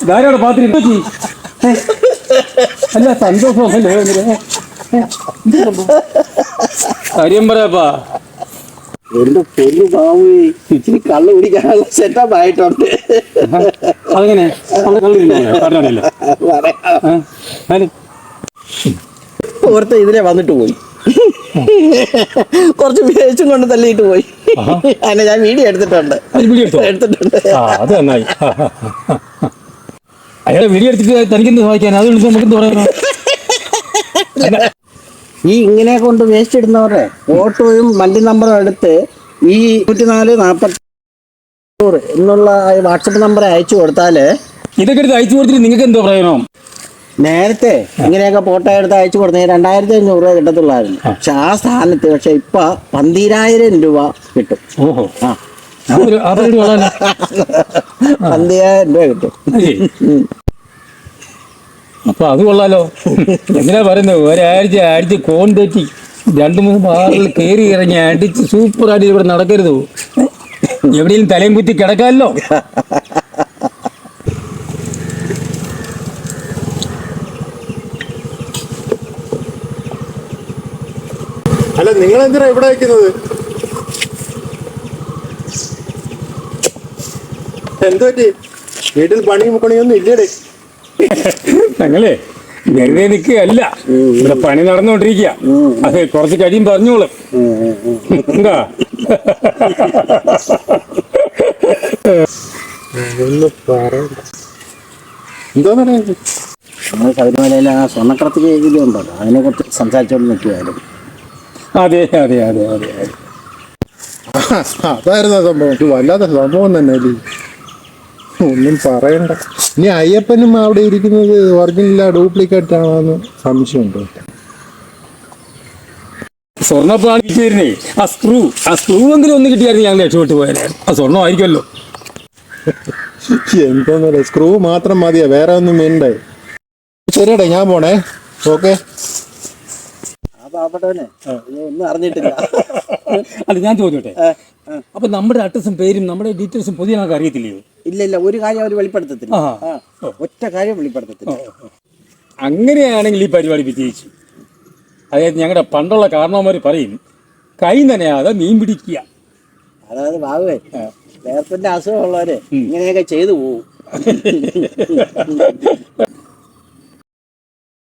ധാരാളം പാത്രം അല്ല സന്തോഷമല്ലേ കാര്യം പറയാപ്പാ. എന്റെ പൊന്നു ബാബു ഇച്ചിരി കള്ളു കുടിക്കാനുള്ള സെറ്റപ്പ് ആയിട്ടുണ്ട്. അതെങ്ങനെ ഓർത്ത ഇതിലെ വന്നിട്ട് പോയി, കുറച്ച് വേച്ചും കൊണ്ട് തള്ളിയിട്ട് പോയി. അതിനെ ഞാൻ വീഡിയോ എടുത്തിട്ടുണ്ട്. അത് നന്നായി. അയാളെ വീഡിയോ എടുത്തിട്ട് തനിക്കെന്ത് സഹായിക്കാൻ? അത് നമുക്ക് പറയാനോ? ഈ ഇങ്ങനെ കൊണ്ട് വേസ്റ്റ് ഇടുന്നവരുടെ ഫോട്ടോയും വണ്ടി നമ്പറും എടുത്ത് ഈ 104-40 എന്നുള്ള വാട്സപ്പ് നമ്പർ അയച്ചു കൊടുത്താല് ഇതൊക്കെ എടുത്ത് അയച്ചു കൊടുത്തിട്ട് നിങ്ങൾക്ക് എന്തോ പ്രയോജനം? നേരത്തെ ഇങ്ങനെയൊക്കെ ഫോട്ടോ എടുത്ത് അയച്ചു കൊടുത്തേ 2500 രൂപ കിട്ടത്തുള്ളായിരുന്നു. പക്ഷെ ആ സ്ഥാനത്ത് പക്ഷെ ഇപ്പൊ 12,000 രൂപ കിട്ടും. ഓഹോ, ആ 12,000 രൂപ കിട്ടും. അപ്പൊ അത് കൊള്ളാലോ. എങ്ങനെയാ പറയുന്നത്, ഒരാഴ്ച കോൺ തെറ്റി 2-3 ബാറിൽ കയറി ഇറങ്ങി അടിച്ച് സൂപ്പറായിട്ട് ഇവിടെ നടക്കരുതോ? എവിടെയും തലയും കുത്തി കിടക്കാമല്ലോ. അല്ല, നിങ്ങൾ എന്തിനാ ഇവിടെ വയ്ക്കുന്നത്? എന്തു പറ്റി? വീട്ടിൽ പണിയൊന്നും ഇല്ലേടേ? ഞങ്ങളെ വെറുതെ നിൽക്കുകയല്ല, ഇവിടെ പണി നടന്നുകൊണ്ടിരിക്കുക. അത് കുറച്ച് കഴിയും പറഞ്ഞോളും. എന്താ എന്താ പറയുന്നത്? നമ്മൾ ശബരിമലയിലെ ആ സ്വർണ്ണക്കടത്ത് ഇതുണ്ടല്ലോ, അതിനെ കുറിച്ച് സംസാരിച്ചോണ്ട് നിൽക്കുകയായിരുന്നു. അതെ അതെ അതെ അതെ അതെ, അതായിരുന്നു ആ സംഭവം. വല്ലാത്ത സംഭവം തന്നെ അല്ലേ, ഒന്നും പറയണ്ട. ഇനി അയ്യപ്പനും അവിടെ ഇരിക്കുന്നത് ഒറിജിനലാ ഡ്യൂപ്ലിക്കേറ്റ് ആണോന്ന് സംശയമുണ്ട്. സ്വർണ്ണപ്പാണ് വിറ്റുവരുന്നേ. ആ സ്ക്രൂ എങ്കിലും ഒന്ന് കിട്ടിയായിരുന്നു ഞങ്ങൾ രക്ഷപ്പെട്ടു പോയാലേ. ആ സ്വർണ്ണം ആയിരിക്കുമല്ലോ. എന്തോന്നല്ലേ, സ്ക്രൂ മാത്രം മതിയാ, വേറെ ഒന്നും വേണ്ടേ? ശരിയടേ, ഞാൻ പോണേ. ഓക്കെ. ഒന്നും അറിഞ്ഞിട്ടില്ല. അല്ല, ഞാൻ ചോദിച്ചോട്ടെ, അപ്പൊ നമ്മുടെ അഡ്രസ്സും പേരും നമ്മുടെ ഡീറ്റെയിൽസും പുതിയ ആൾക്ക് അറിയത്തില്ലയോ? ഇല്ല, ഒരു കാര്യം അവർ വെളിപ്പെടുത്തത്തില്ല. ഒറ്റ കാര്യം വെളിപ്പെടുത്തത്തില്ല. അങ്ങനെയാണെങ്കിൽ ഈ പരിപാടി വിജയിച്ചു. അതായത് ഞങ്ങളുടെ പണ്ടുള്ള കാരണവന്മാർ പറയും, കൈ നനയാതെ മീൻ പിടിക്കുക. അതായത് ബാബുവേ, വേർപ്പിന്റെ അസുഖമുള്ളവര് ഇങ്ങനെയൊക്കെ ചെയ്തു പോകും.